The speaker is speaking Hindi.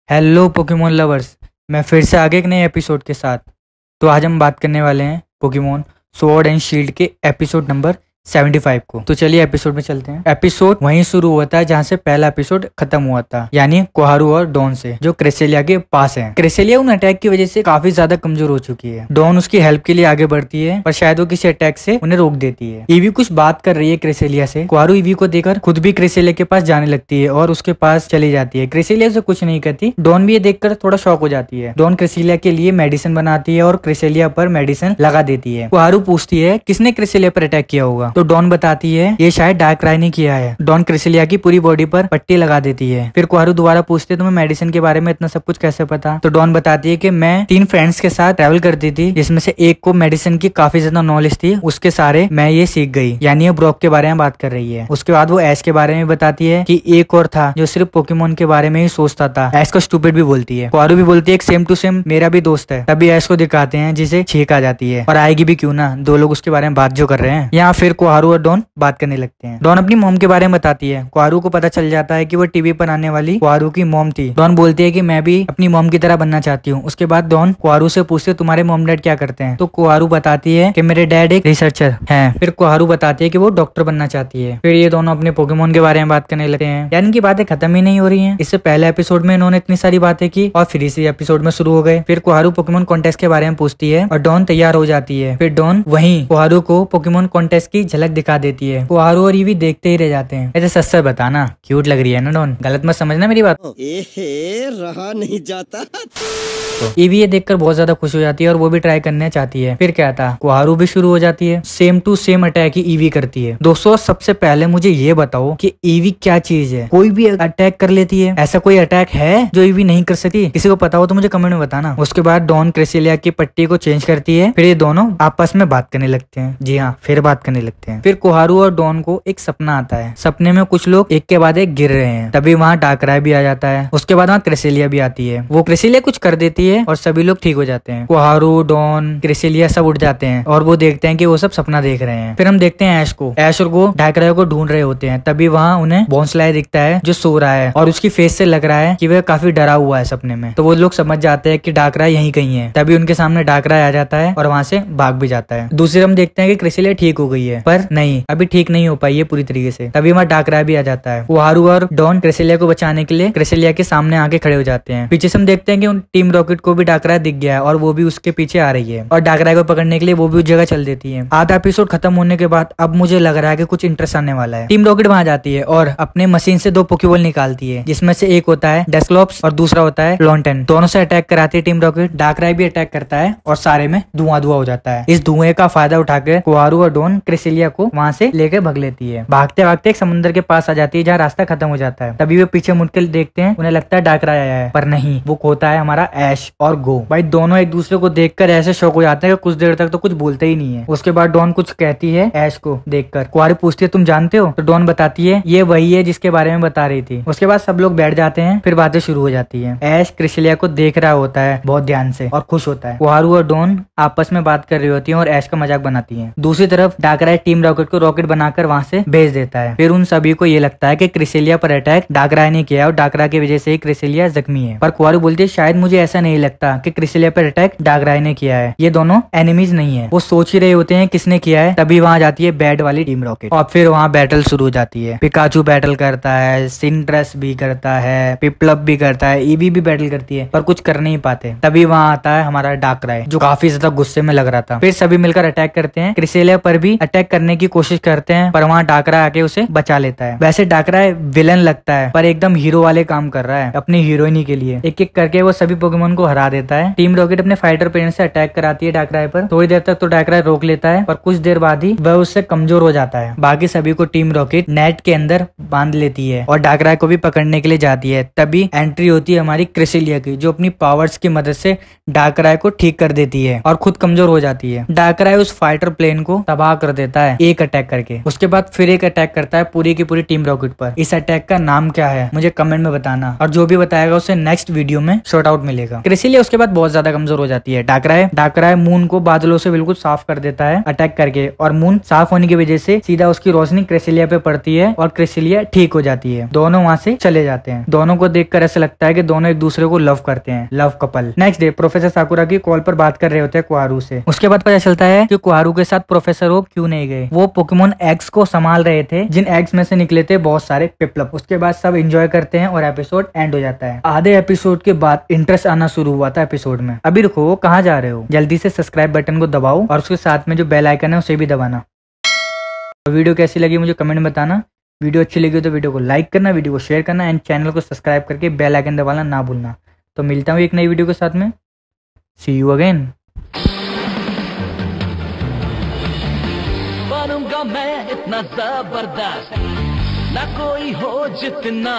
Hello Pokemon lovers. मैं फिर से आगे एक नए एपिसोड के साथ। तो आज हम बात करने वाले हैं पोकेमोन स्वॉर्ड एंड शील्ड के एपिसोड नंबर 75 को। तो चलिए एपिसोड में चलते हैं। एपिसोड वहीं शुरू होता है जहां से पहला एपिसोड खत्म हुआ था, यानी कोहारू और डॉन से, जो क्रेसेलिया के पास है। क्रेसेलिया उन अटैक की वजह से काफी ज्यादा कमजोर हो चुकी है। डॉन उसकी हेल्प के लिए आगे बढ़ती है, पर शायद वो किसी अटैक से उन्हें रोक देती है। ईवी कुछ बात कर रही है क्रेसेलिया से। कोहारू ईवी को देखकर खुद भी क्रेसेलिया के पास जाने लगती है और उसके पास चली जाती है। क्रेसेलिया से कुछ नहीं कहती। डॉन भी ये देखकर थोड़ा शॉक हो जाती है। डॉन क्रेसेलिया के लिए मेडिसिन बनाती है और क्रेसेलिया पर मेडिसिन लगा देती है। कोहारू पूछती है किसने क्रेसेलिया पर अटैक किया होगा, तो डॉन बताती है ये शायद डार्कराय ने किया है। डॉन क्रेसेलिया की पूरी बॉडी पर पट्टी लगा देती है। फिर कोहारू दोबारा पूछते तुम्हें मेडिसिन के बारे में इतना सब कुछ कैसे पता, तो डॉन बताती है कि मैं 3 फ्रेंड्स के साथ ट्रैवल करती थी, जिसमें से एक को मेडिसिन की काफी ज्यादा नॉलेज थी, उसके सारे मैं ये सीख गई। यानी ये ब्रॉक के बारे में बात कर रही है। उसके बाद वो ऐश के बारे में बताती है कि एक और था जो सिर्फ पोकेमोन के बारे में ही सोचता था। ऐश को स्टूपिड भी बोलती है। कोहारू भी बोलती है सेम टू सेम मेरा भी दोस्त है। तभी ऐश को दिखाते हैं जिसे छींक आ जाती है, और आएगी भी क्यों ना, 2 लोग उसके बारे में बात जो कर रहे हैं। यहाँ फिर कोहारू और डॉन बात करने लगते हैं। डॉन अपनी मॉम के बारे में बताती है। कोहारू को पता चल जाता है कि वो टीवी पर आने वाली कोहारू की मॉम थी। डॉन बोलती है कि मैं भी अपनी मॉम की तरह बनना चाहती हूँ। उसके बाद डॉन कोहारू से पूछते तुम्हारे मॉम डैड क्या करते हैं, तो कोहारू बताती है कि मेरे डैड एक रिसर्चर हैं। फिर कोहारू बताती है कि वो डॉक्टर बनना चाहती है। फिर ये दोनों अपने पोकेमोन के बारे में बात करने लगते हैं। यानी कि बातें खत्म ही नहीं हो रही है। इससे पहले एपिसोड में इन्होंने इतनी सारी बातें की और फिर इसी एपिसोड में शुरू हो गए। फिर कोहारू पोकेमोन कॉन्टेस्ट के बारे में पूछती है और डॉन तैयार हो जाती है। फिर डॉन वहीं कोहारू को पोकेमोन कॉन्टेस्ट की झलक दिखा देती है। कोहारू और ईवी देखते ही रह जाते हैं। ऐसे सच से बताना, क्यूट लग रही है ना डॉन, गलत मत समझना मेरी बात। रहा नहीं जाता। तो ईवी ये देखकर बहुत ज्यादा खुश हो जाती है और वो भी ट्राई करना चाहती है। फिर क्या था, कोहारू भी शुरू हो जाती है। सेम टू सेम अटैक ही ईवी करती है। दोस्तों सबसे पहले मुझे ये बताओ कि ईवी क्या चीज है। कोई भी अटैक कर लेती है, ऐसा कोई अटैक है जो ईवी नहीं कर सकती? किसी को पता हो तो मुझे कमेंट में बताना। उसके बाद डॉन क्रेसेलिया की पट्टी को चेंज करती है। फिर ये दोनों आपस में बात करने लगते हैं। जी हाँ, फिर बात करने लगते हैं। फिर कोहारू और डॉन को एक सपना आता है। सपने में कुछ लोग एक के बाद एक गिर रहे हैं। तभी वहाँ डार्कराय भी आ जाता है। उसके बाद वहाँ क्रेसेलिया भी आती है। वो क्रेसेलिया कुछ कर देती है और सभी लोग ठीक हो जाते हैं। कोहारू, डॉन, क्रेसेलिया सब उठ जाते हैं और वो देखते हैं कि वो सब सपना देख रहे हैं। फिर हम देखते हैं ऐश को। ऐश और वो डार्कराय को ढूंढ रहे होते हैं। तभी वहाँ उन्हें बोन्सलाय दिखता है जो सो रहा है और उसकी फेस से लग रहा है कि वह काफी डरा हुआ है सपने में। तो वो लोग समझ जाते हैं कि डार्कराय यहीं कहीं है। तभी उनके सामने डार्कराय आ जाता है और वहाँ से भाग भी जाता है। दूसरी हम देखते हैं कि क्रेसेलिया ठीक हो गई है, पर नहीं, अभी ठीक नहीं हो पाई है पूरी तरीके से। तभी वहाँ डार्कराय भी आ जाता है। कोहारू और डॉन क्रेसेलिया को बचाने के लिए क्रेसेलिया के सामने आके खड़े हो जाते हैं। पीछे से हम देखते हैं कि उन टीम रॉकेट को भी डार्कराय दिख गया है और वो भी उसके पीछे आ रही है और डार्कराय को पकड़ने के लिए वो भी उस जगह चल देती है। आधा एपिसोड खत्म होने के बाद अब मुझे लग रहा है कि कुछ इंटरेस्ट आने वाला है। टीम रॉकेट वहां जाती है और अपने मशीन से 2 पोकेबॉल निकालती है, जिसमें से एक होता है डेस्क्लॉप्स और दूसरा होता है लॉन्टेन। दोनों से अटैक कराती है टीम रॉकेट। डार्कराय भी अटैक करता है और सारे में धुआं धुआं हो जाता है। इस धुएं का फायदा उठाकर कोहारू और डॉन क्रेसेलिया को वहां से लेकर भाग लेती है। भागते भागते एक समुद्र के पास आ जाती है जहाँ रास्ता खत्म हो जाता है। तभी वे पीछे मुड़कर देखते हैं, उन्हें लगता है डार्कराय आया है, पर नहीं, वो होता है हमारा ऐश और गो। भाई दोनों एक दूसरे को देखकर ऐसे शौक हो जाते हैं कि कुछ देर तक तो कुछ बोलते ही नहीं है। उसके बाद डॉन कुछ कहती है ऐश को देखकर। कोहारू पूछती है तुम जानते हो, तो डॉन बताती है ये वही है जिसके बारे में बता रही थी। उसके बाद सब लोग बैठ जाते हैं। फिर बातें शुरू हो जाती है। ऐश क्रेसेलिया को देख रहा होता है बहुत ध्यान से और खुश होता है। कोहारू और डॉन आपस में बात कर रही होती है और ऐश का मजाक बनाती है। दूसरी तरफ डार्कराय टीम रॉकेट को रॉकेट बनाकर वहां से भेज देता है। फिर उन सभी को ये लगता है कि क्रेसेलिया पर अटैक डार्कराय ने किया और डार्कराय की वजह से ही क्रेसेलिया जख्मी है। पर कोहारू बोलती है शायद मुझे ऐसा नहीं लगता कि क्रेसेलिया पर अटैक डार्कराय ने किया है, ये दोनों एनिमीज नहीं है। वो सोच ही रहे होते हैं किसने किया है। तभी वहां जाती है बैड वाली टीम रॉकेट और फिर वहां बैटल शुरू हो जाती है। पिकाचू बैटल करता है, सिंड्रेस भी करता है, पिपलप भी करता है, ईवी भी बैटल करती है, पर कुछ कर नहीं पाते। तभी वहां आता है हमारा डार्कराय जो काफी ज्यादा गुस्से में लग रहा था। फिर सभी मिलकर अटैक करते हैं। क्रेसेलिया पर भी अटैक करने की कोशिश करते हैं, पर वहां डार्कराय आके उसे बचा लेता है। वैसे डार्कराय विलन लगता है, पर एकदम हीरो वाले काम कर रहा है अपनी हीरोइनी के लिए। एक एक करके वो सभी पोकेमोन को हरा देता है। टीम रॉकेट अपने फाइटर प्लेन से अटैक कराती है डार्कराय पर। थोड़ी देर तक तो डार्कराय रोक लेता है, पर कुछ देर बाद ही वह उससे कमजोर हो जाता है। बाकी सभी को टीम रॉकेट नेट के अंदर बांध लेती है और डार्कराय को भी पकड़ने के लिए जाती है। तभी एंट्री होती है हमारी क्रेसेलिया की, जो अपनी पावर्स की मदद से डार्कराय को ठीक कर देती है और खुद कमजोर हो जाती है। डार्कराय उस फाइटर प्लेन को तबाह कर देता है एक अटैक करके। उसके बाद फिर एक अटैक करता है पूरी की पूरी टीम रॉकेट पर। इस अटैक का नाम क्या है मुझे कमेंट में बताना, और जो भी बताएगा उसे नेक्स्ट वीडियो में शॉर्ट आउट मिलेगा। क्रिसिलिया उसके बाद बहुत ज्यादा कमजोर हो जाती है। डाकराय मून को बादलों से बिल्कुल साफ कर देता है अटैक करके, और मून साफ होने की वजह से सीधा उसकी रोशनी क्रिसिलिया पे पड़ती है और क्रिसिलिया ठीक हो जाती है। दोनों वहां से चले जाते हैं। दोनों को देखकर ऐसा लगता है कि दोनों एक दूसरे को लव करते हैं, love couple. Next day professor साकुरा की कॉल पर बात कर रहे होते हैं कोहारू से। उसके बाद पता चलता है कि कोहारू के साथ प्रोफेसर ओक क्यों नहीं गए। वो पोकेमोन एग्स को संभाल रहे थे जिन एग्स में से निकले थे बहुत सारे पिपलप। उसके बाद सब एंजॉय करते हैं और एपिसोड एंड हो जाता है। आधे एपिसोड के बाद इंटरेस्ट आना शुरू हुआ था एपिसोड में। अभी रुको, कहाँ जा रहे हो? जल्दी से सब्सक्राइब बटन को दबाओ और उसके साथ में जो बेल आइकन है उसे भी दबाना। वीडियो कैसी लगी मुझे कमेंट में बताना। वीडियो अच्छी लगी तो वीडियो को लाइक करना, वीडियो को शेयर करना एंड चैनल को सब्सक्राइब करके बेल आइकन दबाना ना भूलना। तो मिलता हूँ एक नई वीडियो के साथ में। सी यू अगेन। बनूंगा मैं इतना जबरदस्त ना कोई हो जितना।